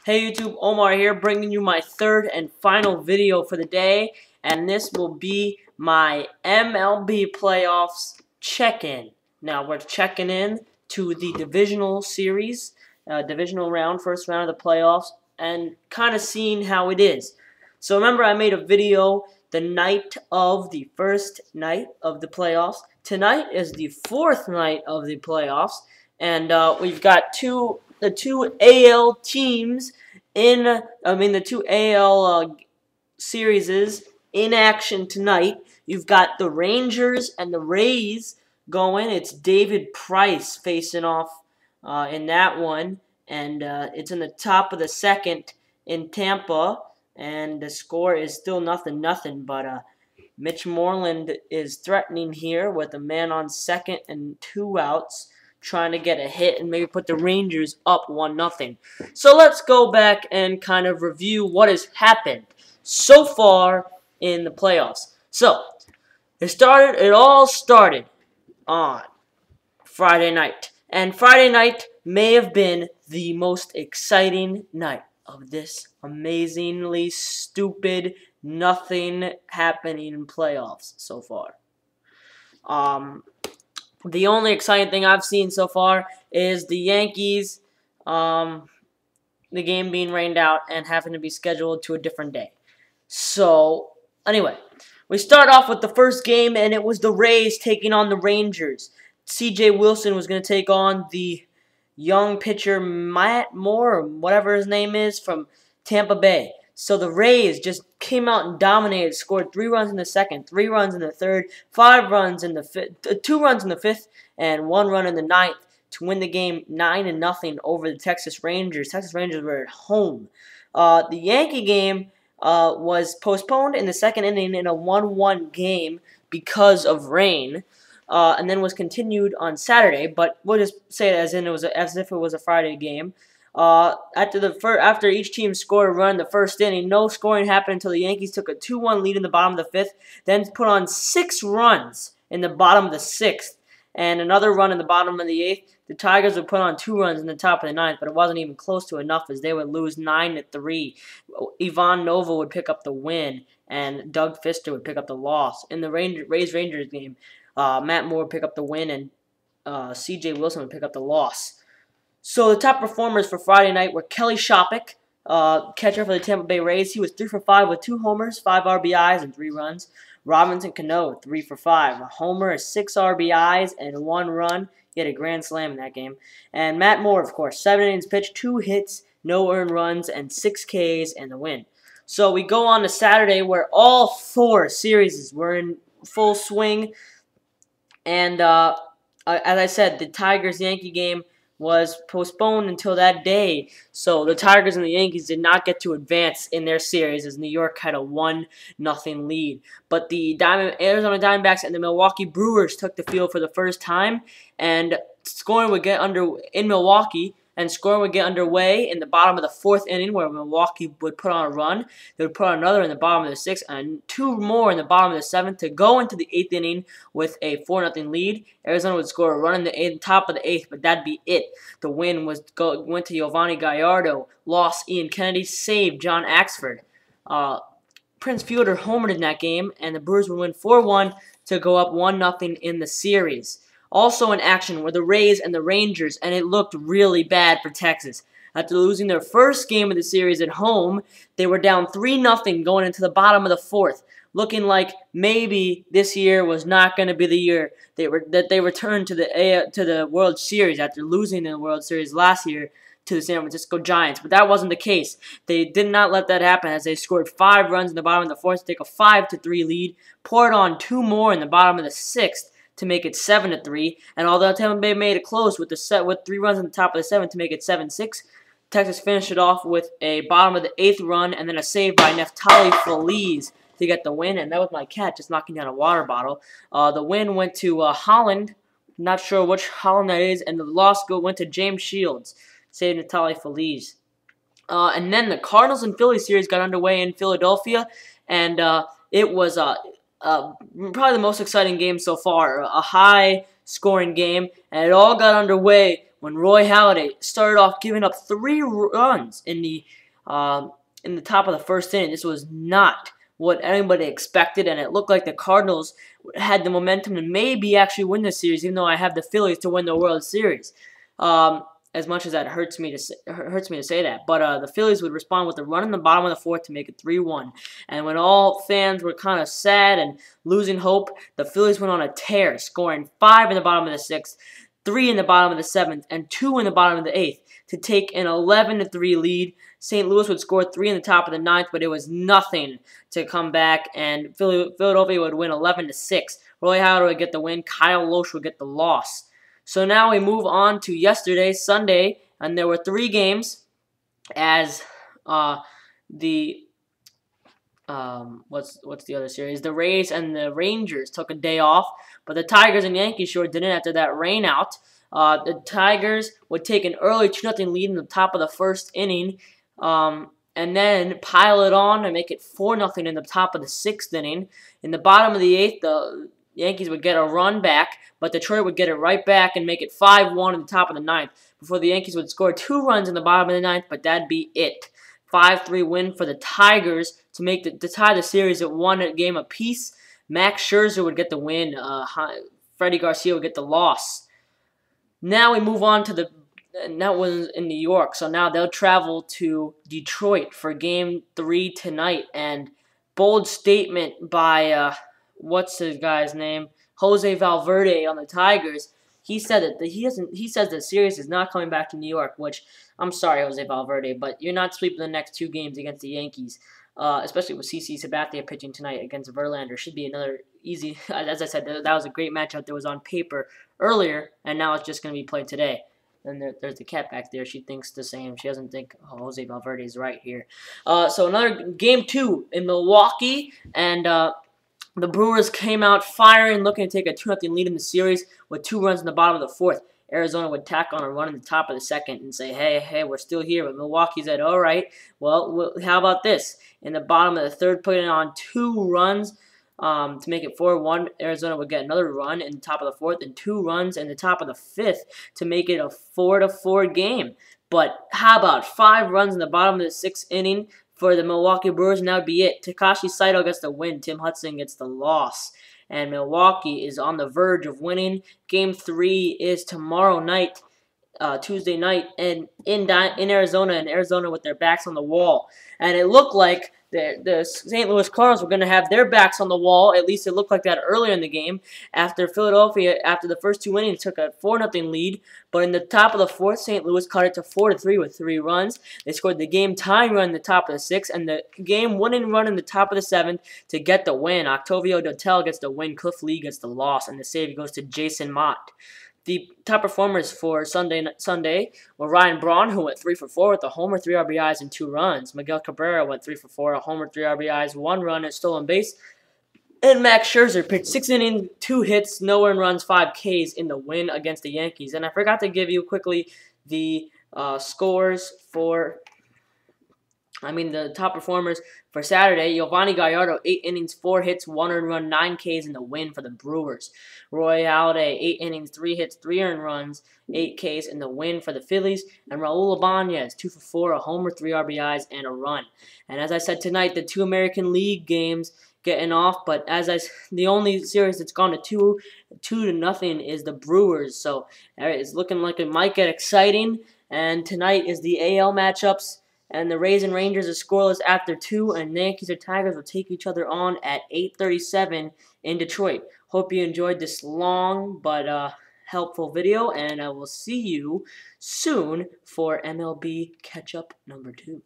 Hey YouTube, Omar here, bringing you my third and final video for the day, and this will be my MLB Playoffs check-in. Now, we're checking in to the divisional series, divisional round, first round of the playoffs, and kind of seeing how it is. So remember, I made a video the night of the first night of the playoffs. Tonight is the fourth night of the playoffs, and we've got the two AL teams the two AL series in action tonight. You've got the Rangers and the Rays going. It's David Price facing off in that one, and it's in the top of the second in Tampa, and the score is still 0-0, but Mitch Moreland is threatening here with a man on second and 2 outs, trying to get a hit and maybe put the Rangers up 1-0. So let's go back and kind of review what has happened so far in the playoffs. So it all started on Friday night. And Friday night may have been the most exciting night of this amazingly stupid, nothing happening in playoffs so far. The only exciting thing I've seen so far is the Yankees, the game being rained out and having to be scheduled to a different day. So, anyway, we start off with the first game, and it was the Rays taking on the Rangers. C.J. Wilson was going to take on the young pitcher Matt Moore, or whatever his name is, from Tampa Bay. So the Rays just came out and dominated, scored 3 runs in the second, 3 runs in the third, 5 runs in the fifth, 2 runs in the fifth, and 1 run in the ninth to win the game 9-0 over the Texas Rangers. Texas Rangers were at home. The Yankee game was postponed in the second inning in a 1-1 game because of rain, and then was continued on Saturday. But we'll just say it as if it was a Friday game. After each team scored a run in the first inning, no scoring happened until the Yankees took a 2-1 lead in the bottom of the fifth, then put on 6 runs in the bottom of the sixth, and another run in the bottom of the eighth. The Tigers would put on 2 runs in the top of the ninth, but it wasn't even close to enough, as they would lose 9-3. Ivan Nova would pick up the win, and Doug Fister would pick up the loss. In the Rays-Rangers game, Matt Moore would pick up the win, and C.J. Wilson would pick up the loss. So the top performers for Friday night were Kelly Shoppach, catcher for the Tampa Bay Rays. He was 3 for 5 with 2 homers, 5 RBIs, and 3 runs. Robinson Cano, 3 for 5, a homer, 6 RBIs, and 1 run. He had a grand slam in that game. And Matt Moore, of course, 7 innings pitched, 2 hits, no earned runs, and 6 Ks, and the win. So we go on to Saturday, where all 4 series were in full swing. And as I said, the Tigers-Yankee game was postponed until that day. So the Tigers and the Yankees did not get to advance in their series, as New York had a 1-0 lead. But the Arizona Diamondbacks and the Milwaukee Brewers took the field for the first time, and scoring would get underway in the bottom of the 4th inning, where Milwaukee would put on a run. They would put on another in the bottom of the 6th, and 2 more in the bottom of the 7th to go into the 8th inning with a 4-0 lead. Arizona would score a run in the top of the 8th, but that'd be it. The win went to Giovanni Gallardo, loss Ian Kennedy, save John Axford. Prince Fielder homered in that game, and the Brewers would win 4-1 to go up 1-0 in the series. Also in action were the Rays and the Rangers, and it looked really bad for Texas. After losing their first game of the series at home, they were down 3-0 going into the bottom of the 4th, looking like maybe this year was not going to be the year that they returned to the World Series after losing the World Series last year to the San Francisco Giants. But that wasn't the case. They did not let that happen, as they scored 5 runs in the bottom of the 4th to take a 5-3 lead, poured on 2 more in the bottom of the 6th to make it 7-3, and although Tampa Bay made it close with 3 runs in the top of the 7th to make it 7-6, Texas finished it off with a bottom of the 8th run and then a save by Neftali Feliz to get the win, and that was my cat just knocking down a water bottle. The win went to Holland, not sure which Holland that is, and the loss went to James Shields, saved Neftali Feliz. And then the Cardinals and Phillies series got underway in Philadelphia, and it was probably the most exciting game so far. A high-scoring game, and it all got underway when Roy Halladay started off giving up 3 runs in the top of the first inning. This was not what anybody expected, and it looked like the Cardinals had the momentum to maybe actually win the series, even though I have the Phillies to win the World Series. As much as that hurts me to say that, but the Phillies would respond with a run in the bottom of the 4th to make it 3-1. And when all fans were kind of sad and losing hope, the Phillies went on a tear, scoring 5 in the bottom of the 6th, 3 in the bottom of the 7th, and 2 in the bottom of the 8th to take an 11-3 lead. St. Louis would score 3 in the top of the 9th, but it was nothing to come back, and Philadelphia would win 11-6. Roy Halladay would get the win. Kyle Loesch would get the loss. So now we move on to yesterday, Sunday, and there were 3 games as the what's the other series? The Rays and the Rangers took a day off, but the Tigers and Yankees sure didn't after that rain out. The Tigers would take an early 2-0 lead in the top of the 1st inning, and then pile it on and make it 4-0 in the top of the 6th inning. In the bottom of the 8th, the Yankees would get a run back, but Detroit would get it right back and make it 5-1 in the top of the 9th before the Yankees would score 2 runs in the bottom of the 9th, but that'd be it. 5-3 win for the Tigers to tie the series at 1 game apiece. Max Scherzer would get the win. Freddie Garcia would get the loss. Now we move on to and that was in New York, so now they'll travel to Detroit for Game 3 tonight. And bold statement by what's his guy's name? Jose Valverde on the Tigers. He said that he says the series is not coming back to New York, which I'm sorry, Jose Valverde, but you're not sweeping the next 2 games against the Yankees, especially with CC Sabathia pitching tonight against Verlander. Should be another easy. As I said, that was a great matchup that was on paper earlier, and now it's just going to be played today. And there's the cat back there. She thinks the same. She doesn't think Jose Valverde is right here. So another Game 2 in Milwaukee, and the Brewers came out firing, looking to take a 2-0 lead in the series with 2 runs in the bottom of the 4th. Arizona would tack on a run in the top of the 2nd and say, hey, we're still here. But Milwaukee said, all right, well, how about this? In the bottom of the 3rd, putting on 2 runs to make it 4-1. Arizona would get another run in the top of the 4th and 2 runs in the top of the 5th to make it a 4-4 game. But how about 5 runs in the bottom of the 6th inning for the Milwaukee Brewers, and that would be it. Takashi Saito gets the win. Tim Hudson gets the loss. And Milwaukee is on the verge of winning. Game 3 is tomorrow night, Tuesday night, and in Arizona, with their backs on the wall. And it looked like the St. Louis Cardinals were going to have their backs on the wall. At least it looked like that earlier in the game. After Philadelphia, after the first 2 innings, took a 4-0 lead. But in the top of the 4th, St. Louis cut it to 4-3 with 3 runs. They scored the game-tying run in the top of the 6th and the game-winning run in the top of the 7th to get the win. Octavio Dotel gets the win. Cliff Lee gets the loss. And the save goes to Jason Mott. The top performers for Sunday were Ryan Braun, who went 3 for 4 with a homer, 3 RBIs, and 2 runs. Miguel Cabrera went 3 for 4, a homer, 3 RBIs, 1 run, and stolen base. And Max Scherzer pitched 6 innings, 2 hits, no earned runs, 5 Ks in the win against the Yankees. And I forgot to give you quickly the scores for the top performers for Saturday. Giovanni Gallardo, 8 innings, 4 hits, 1 earned run, 9 Ks in the win for the Brewers. Roy Halladay, 8 innings, 3 hits, 3 earned runs, 8 Ks in the win for the Phillies. And Raul Ibanez, 2 for 4, a homer, 3 RBIs, and a run. And as I said tonight, the 2 American League games getting off, but the only series that's gone to 2-0 is the Brewers. So it's looking like it might get exciting. And tonight is the AL matchups. And the Rays and Rangers are scoreless after 2, and Yankees or Tigers will take each other on at 8:37 in Detroit. Hope you enjoyed this long but helpful video, and I will see you soon for MLB Catch-Up number 2.